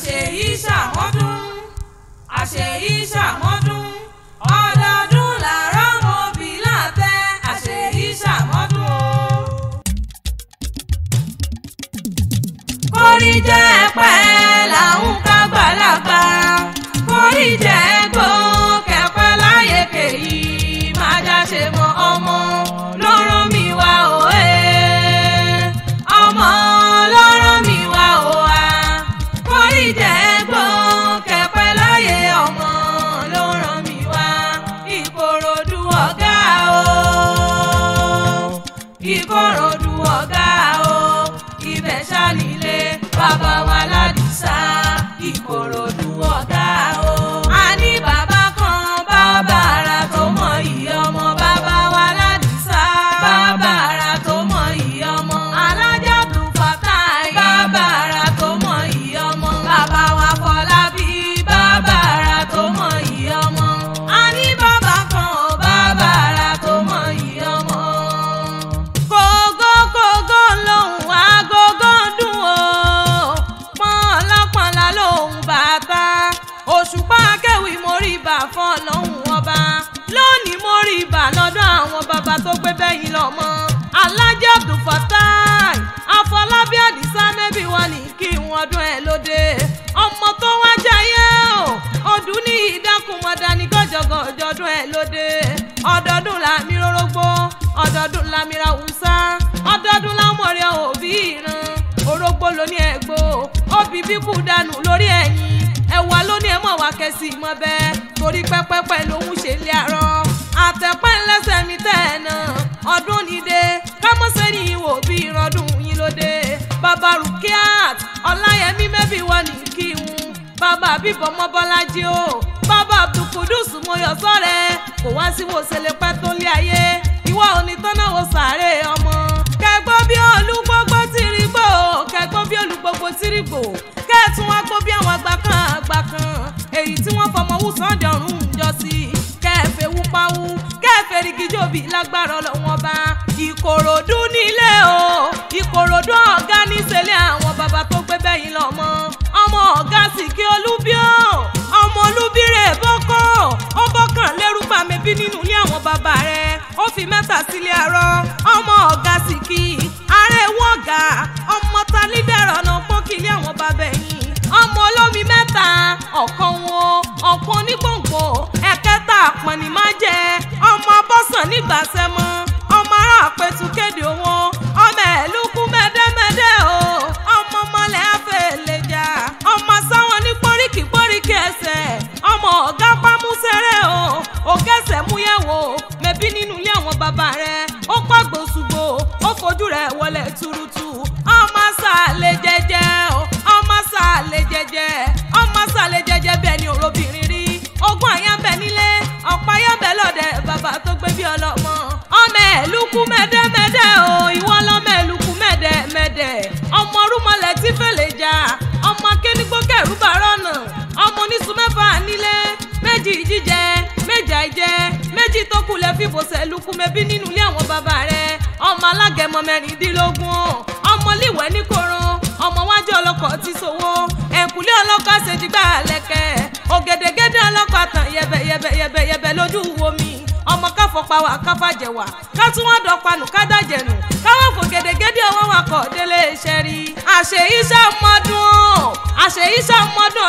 àṣèyí ṣàmọ́dún àṣèyí ṣàmọ́dún ọdọọdún làárọ̀ mọ́bí lábẹ́ àṣèyí ṣàmọ́dún o. kórí jẹ́ pẹ́ làwọn kágbàlagbà kórí jẹ́ gbó kẹpẹ́ láyé kèyí máa jáṣe mọ́ ọmọ lọ́rọ̀ mi wá òye ọmọ lọ́rọ̀ mi wá òwà kórí jẹ́ gbó kẹpẹ́ láyé ọmọ lọ́rọ̀ mi wá Ìkòròdú ọ̀gá o Ìkòròdú ọ̀gá o ibẹ̀ ṣànílé bàbá wa ládìsá Ìkòròdú ọ̀gá o. a ní bàbá kan bàbá ara tó mọ iyì ọmọ bàbá wa ládìsá bàbá ara tó mọ iyì ọmọ alájà Abdul Fatai bàbá ara tó mọ iyì ọmọ bàbá wa Fọlábí bàbá ara tó mọ iyì ọmọ. a ní bàbá kan bàbá ara tó mọ iyì ọmọ. kògókògó lòun agogo dùn o pọ́nlápọ́nlá lòun bàtà òṣùpá akẹ́wì móríbà fọ́lọ́hún ọba lónìí móríbà lọ́dọ̀ àwọn bàbá tó gbé bẹ́yìn lọ́mọ alájà Abdul Fatai Afọlábí Àdìsá mẹ́bí wọn ní kí wọ́n dún ẹ̀ lóde ọmọ tó wá jayé o ọdún ní ìdákùnmọ́dá ní gọ́jọ́gọ́jọ́ dún ẹ̀ lóde ọdọọdún làmì rórógbó ọdọọdún làmì ràwùsá ọdọọdún lámọ̀rẹ́ òbí ìran orógbó lóní ẹ̀gbó òbí bíkú dànù lórí ẹ̀yìn ẹ̀wà lóní ẹ̀mọ́ wa kẹsì mọ́ bẹ́ẹ̀ torí pẹ́pẹ́pẹ́ lòún ṣe lé àrọ́ àtẹ̀pẹ́ ńlẹ́sẹ̀ mi tẹ̀ẹ̀nà ọdún nídé kámọ́sẹ́ ní ìwò bí ìrọ̀dún yín lóde bàbá Rukiat Ọláyẹmí mẹ́bí wọn ní kí n bàbá bíbọ̀ mọ́ Bọ́lájí o bàbá Abdulkudus mọ́yọ̀ sọ́rẹ́ kò wá sí wo ṣe lè pẹ́ tó lé ayé ìwọ òní tọ́nà wo sàárè ọmọ kẹgbọ́ bí olúgbógbó tìrìgbò kẹgbọ́ bí olúgbógbó tìrìgbò kẹ́ẹ̀tún wá gbó bí àwọn àgbà kan èyí tí wọ́n fọmọ wù sọ́ndẹ̀ ọ̀run jọ sí kẹ́ẹ̀fẹ́ wúpáwú kẹ́ẹ̀fẹ́ rigijòbí lágbára Ọlọ́wọ́n bá Ìkòròdú nílé o Ìkòròdú ọ̀gá níṣẹ́lẹ̀ àwọn bàbá tó gbé bẹ́yìn lọ́mọ ọmọ ọ̀gá sì kí olúbí o ọmọ olúbí rẹ̀ bọ́kọ̀ ó bọ́kàn lẹ́rú pàmẹ́bí nínú ilé àwọn bàbá rẹ̀ ó fi mẹ́ta sílé àárọ̀ ọmọ ọ̀gá sì kí ààrẹ wọ̀gá ọmọ talídẹ̀rọ̀ náà pọ́kìlì àwọn bàbá ẹ̀yìn ọmọ olómi mẹ́ta ọ̀kan wọn ọ̀kan onígbòǹgbò ẹ̀kẹta àpọ̀nì má jẹ ọmọ abọ́sàn nígbàsẹ́ mọ́ ọmọ ará àpẹtù kéde wọn ọmọ ẹ̀lúkú mẹ́dẹ́mẹ́dẹ́ o ọmọ mọ́lẹ̀ àfẹ́lẹ́jà ọmọ sáwọn ní pọ́ríkì ẹsẹ̀ ọmọ ọ̀gá pámúsẹ́rẹ́ o ògẹ́sẹ̀ múyẹ̀wò mẹ́bí nínú ilé àwọn bàbá rẹ̀ ó pàgbó ṣùgbọ́ ó fojú rẹ̀ wọlé tuurutu ọmọ sàlẹ̀ jẹ́jẹ́ o ọmọ sàlẹ̀ jẹ́jẹ́ bẹ́ẹ̀ ni òrobìnrin rí ogún àyànbẹ́ nílé ọ̀pá àyànbẹ́ lọ́dẹ bàbá tó gbé bí ọlọ́mọ ọmọ ẹ̀lúkú mẹ́dẹ́mẹ́dẹ́ o ìwọ lọ́mọ ẹ̀lúkú mẹ́dẹ́mẹ́dẹ́ ọmọ rúmọlẹ̀ tí fèlè jà ọmọ akénígbó kẹrù bàrọ̀nà ọmọ oníṣu mẹ́fà nílé méjì jíjẹ méjì àìjẹ méjì tó kù lẹ́ fìbò sẹ́lúkú mẹ́bí nínú ilé àwọn bàbá rẹ̀ ọmọ alágẹmọ mẹ́rìndínlógún ọmọ líwẹ̀ ní koro ọmọ wájú ọlọ́kọ̀ ti sowó ẹ̀kúlé ọlọ́kọ̀ ṣèjìgbà lẹ́kẹ̀ ògèdègèdè ọlọ́kọ̀ àtàn yẹ̀bẹ̀yẹ̀bẹ̀ lójú wo mi ọmọ káfọpáwà káfàjẹwà kátúwọ́n dọ̀panù kádàjẹ̀nù káwọ́ fò gèdègèdè ọwọ́ wakọ̀ délé iṣẹ́ rí àṣèyí ṣàmọ́dún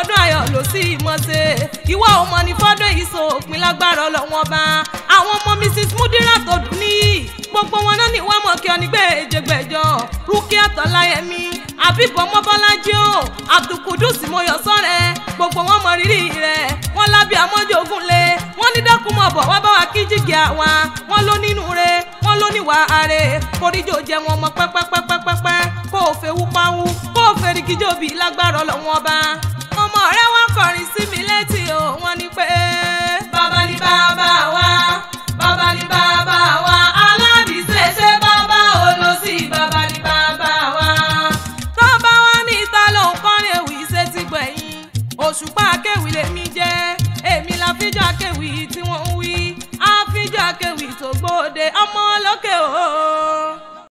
ọdún ayọ̀ ló sì mọ́ṣẹ́ ìwọ ọmọ ní fọ́dún yìí sópin lágbára Ọlọ́wọ́n bá àwọn ọmọ Mrs Mudirat tó dùn níyì gbogbo wọn náà ní wọ́n mọ̀ kí ọ ní gbèjègbèjọ Rukiat Ọláyẹmí àbíbọ̀ ọmọ Bọ́lájí o Abdulkudus mọ́yọ̀ sọ́rẹ́ gbogbo wọn mọ rírì rẹ̀ wọ́n lábí àmọ́jọ́ ogunlé wọ́n ní dákúmọ̀ bọ̀ wá bá wa kí jígì àwa wọ́n ló nínú rẹ̀ wọ́n ló níwà ààrẹ foríjò jẹ wọn mọ pẹ́pẹ́pẹ́pẹ́pẹ́ kó o fẹ́ wúpáwú kó o fẹ́ rigijòbí lágbára Ọlọ́wọ́n bá ọmọ rẹ̀ wọ́n kọrin sí mi létí o wọ́n ní pé.